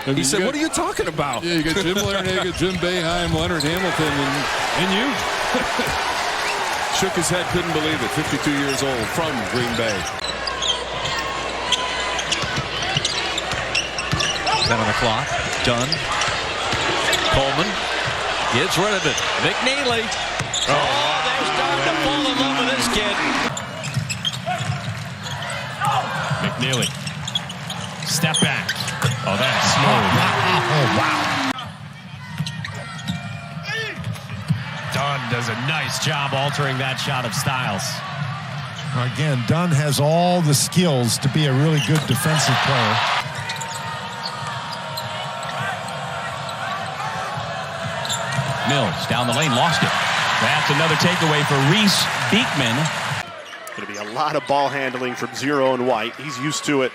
And he said, what are you talking about? Yeah, you got Jim Larinaga, Jim Boeheim, Leonard Hamilton, and you. Shook his head, couldn't believe it. 52 years old from Green Bay. 10 on the clock. Dunn. Coleman gets rid of it. McNeely. Oh, they're starting to fall in love with this kid. McNeely. Step back. Oh, that's smooth. Oh, wow. Dunn does a nice job altering that shot of Styles. Again, Dunn has all the skills to be a really good defensive player. Mills down the lane, lost it. That's another takeaway for Reese Beekman. Going to be a lot of ball handling from Zero and White. He's used to it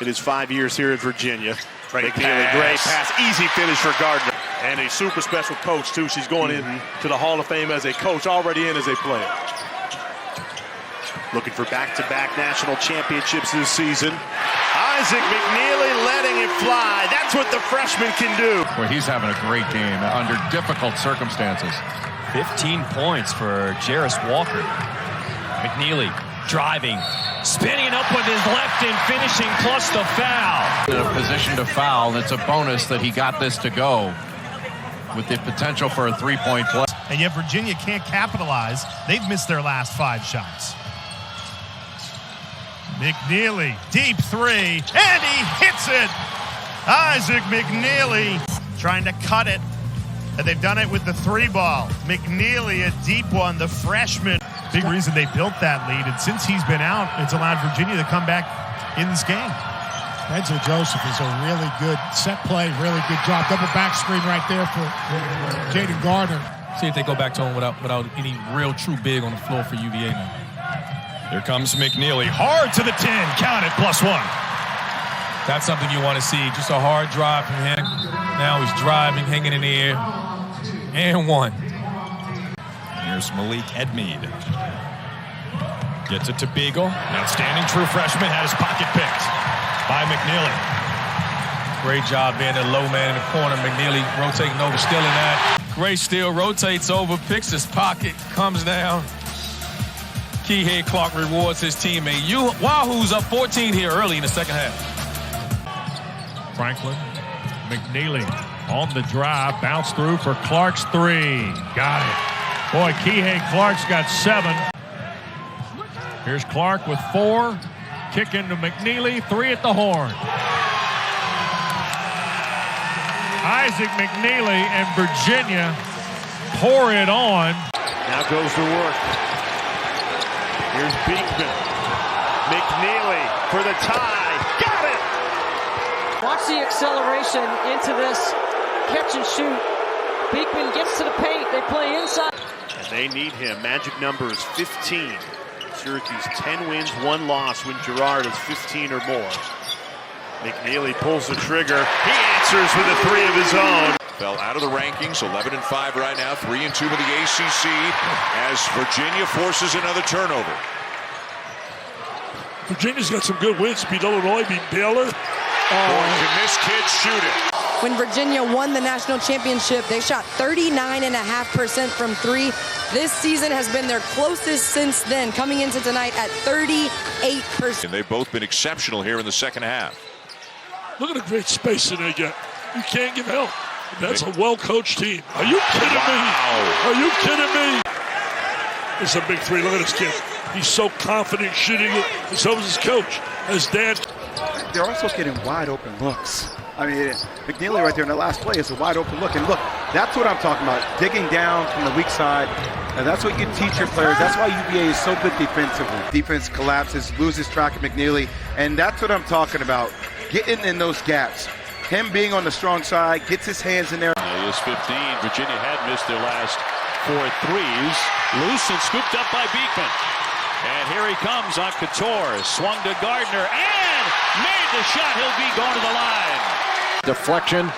in his 5 years here in Virginia. McNeely, great pass, easy finish for Gardner. And a super special coach, too. She's going into the Hall of Fame as a coach, already in as a player. Looking for back-to-back national championships this season. Isaac McKneeley letting it fly. That's what the freshman can do. Well, he's having a great game under difficult circumstances. 15 points for Jarris Walker. McNeely driving, spinning up with his left and finishing, plus the foul. In a position to foul, and it's a bonus that he got this to go with the potential for a three-point play. And yet Virginia can't capitalize. They've missed their last 5 shots. McNeely, deep three, and he hits it. Isaac McNeely trying to cut it, and they've done it with the 3-ball. McNeely, a deep one, the freshman. Big reason they built that lead, and since he's been out, it's allowed Virginia to come back in this game. Spencer Joseph is a really good set play, really good job. Double back screen right there for Jaden Gardner. See if they go back to him without any real true big on the floor for UVA now. Here comes McNeely, hard to the 10, count it, +1. That's something you want to see, just a hard drive from him. Now he's driving, hanging in the air, and one. Here's Malik Edmead. Gets it to Beagle. Outstanding true freshman, had his pocket picked by McNeely. Great job being a low man in the corner. McNeely rotating over, stealing that. Great steal, rotates over, picks his pocket, comes down. Keyhead Clark rewards his teammate. Wahoo's up 14 here early in the second half. Franklin, McNeely on the drive, bounce through for Clark's 3. Got it. Boy, Keyhead Clark's got 7. Here's Clark with 4. Kick into McNeely, 3 at the horn. Isaac McNeely and Virginia pour it on. Now goes to work. Here's Beekman. McNeely for the tie. Got it! Watch the acceleration into this catch and shoot. Beekman gets to the paint. They play inside. And they need him. Magic number is 15. Syracuse 10 wins, 1 loss when Girard is 15 or more. McNeely pulls the trigger. He answers with a 3 of his own. Fell out of the rankings, 11-5 right now, 3-2 with the ACC as Virginia forces another turnover. Virginia's got some good wins. Beat Illinois, beat Baylor. Boy, can this kid shoot it. When Virginia won the national championship, they shot 39.5% from 3. This season has been their closest since then, coming into tonight at 38%. And they've both been exceptional here in the second half. Look at the great spacing they get. You can't give help. That's a well-coached team. Are you kidding me? Are you kidding me? It's a big 3. Look at this kid. He's so confident shooting it, and so is his coach, his dad. They're also getting wide-open looks. I mean, McNeely right there in that last play is a wide-open look. And look, that's what I'm talking about, digging down from the weak side. And that's what you teach your players. That's why UVA is so good defensively. Defense collapses, loses track of McNeely, and that's what I'm talking about, getting in those gaps. Him being on the strong side, gets his hands in there. He is 15. Virginia had missed their last 4 threes. Loose and scooped up by Beekman. And here he comes on Couture. Swung to Gardner and made the shot. He'll be going to the line. Deflection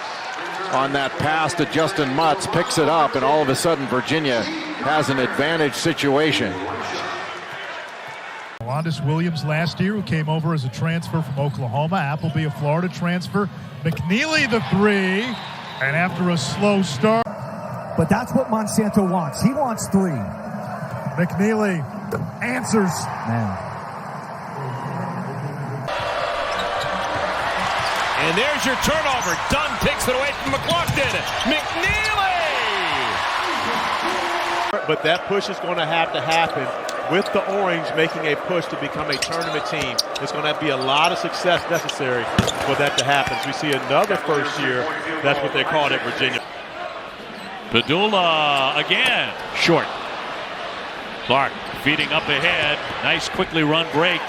on that pass to Justin Mutz, picks it up, and all of a sudden Virginia has an advantage situation. A lot Rondis Williams last year, who came over as a transfer from Oklahoma. Appleby, a Florida transfer. McNeely, the three. And after a slow start. But that's what Monsanto wants. He wants three. McNeely answers. Man. And there's your turnover. Dunn takes it away from McLaughlin. McNeely! But that push is going to have to happen with the Orange making a push to become a tournament team. It's going to be a lot of success necessary for that to happen. So we see another first year. That's what they call it at Virginia. Padula again. Short. Clark feeding up ahead. Nice quickly run break.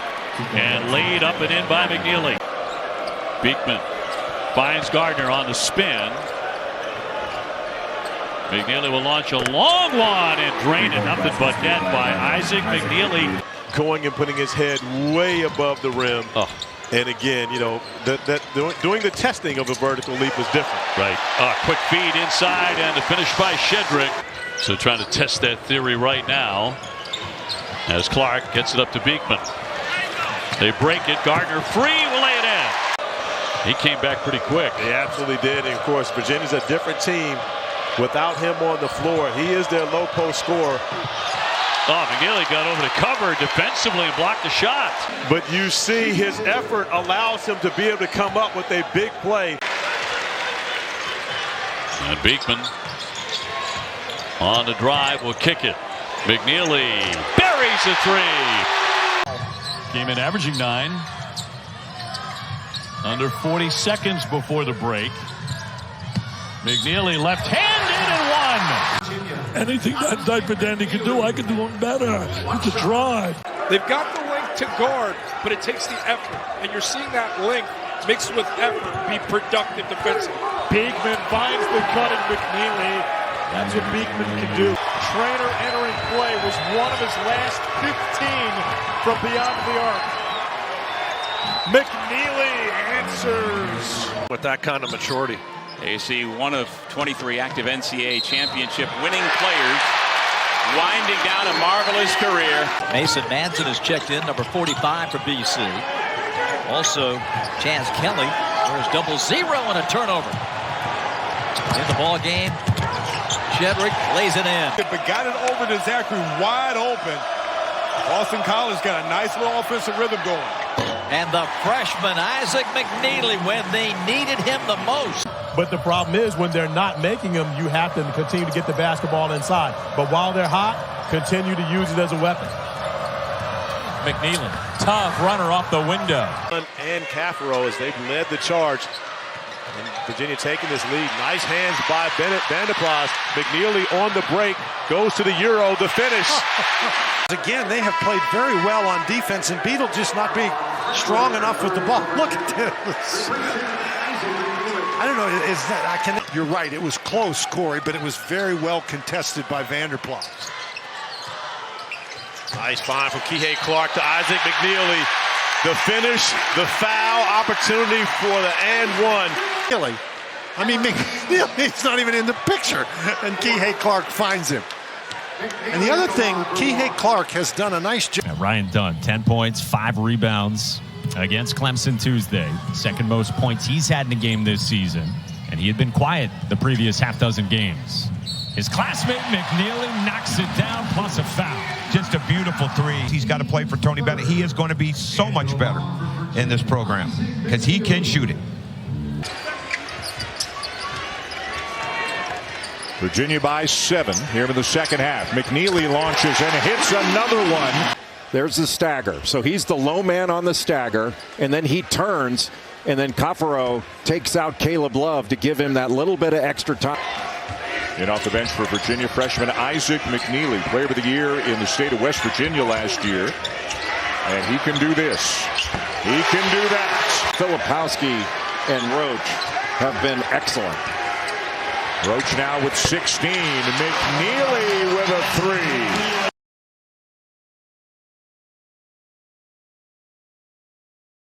And laid up and in by McNeely. Beekman finds Gardner on the spin. McNeely will launch a long one and drain it. Nothing but net by Isaac McKneeley. Going and putting his head way above the rim. Oh. And again, you know, doing the testing of a vertical leap is different. Right. Quick feed inside and the finish by Shedrick. So trying to test that theory right now as Clark gets it up to Beekman. They break it. Gardner free will lay it in. He came back pretty quick. He absolutely did. And of course, Virginia's a different team. Without him on the floor, he is their low post scorer. Oh, McNeely got over the cover defensively and blocked the shot. But you see his effort allows him to be able to come up with a big play. And Beekman on the drive will kick it. McNeely buries a three. Came in averaging 9. Under 40 seconds before the break. McNeely left-handed and one. Anything that diaper dandy can do, I can do it better. With the drive. They've got the length to guard, but it takes the effort. And you're seeing that length mixed with effort be productive defensively. Beekman finds the cut in McNeely. That's what Beekman can do. Trainer entering play was one of his last 15 from beyond the arc. McNeely answers. With that kind of maturity. AC, one of 23 active NCAA championship winning players, winding down a marvelous career. Mason Manson has checked in, number 45 for BC. Also, Chaz Kelly, there's 0-0 and a turnover. In the ball game, Shedrick lays it in. But got it over to Zachary wide open. Boston College got a nice little offensive rhythm going. And the freshman, Isaac McNeely, when they needed him the most. But the problem is when they're not making them, you have to continue to get the basketball inside. But while they're hot, continue to use it as a weapon. McNeely, tough runner off the window. And Caffaro as they've led the charge. And Virginia taking this lead. Nice hands by Bennett Vanderplas. McNeely on the break. Goes to the Euro, the finish. Again, they have played very well on defense, and Beetle just not being strong enough with the ball. Look at this. I don't know, is that, you're right, it was close, Corey, but it was very well contested by Vanderplas. Nice find from Kihei Clark to Isaac McNeely. The finish, the foul, opportunity for the and one. Really? I mean, McNeely's not even in the picture, and Kihei Clark finds him. And the other thing, Kihei Clark has done a nice job. Ryan Dunn, 10 points, 5 rebounds against Clemson Tuesday. Second most points he's had in a game this season. And he had been quiet the previous half-dozen games. His classmate McNeely knocks it down, plus a foul. Just a beautiful three. He's got to play for Tony Bennett. He is going to be so much better in this program because he can shoot it. Virginia by 7 here in the second half. McNeely launches and hits another one. There's the stagger. So he's the low man on the stagger, and then he turns, and then Caffaro takes out Caleb Love to give him that little bit of extra time. And off the bench for Virginia, freshman Isaac McNeely, player of the year in the state of West Virginia last year. And he can do this. He can do that. Filipowski and Roach have been excellent. Roach now with 16. McNeely with a 3.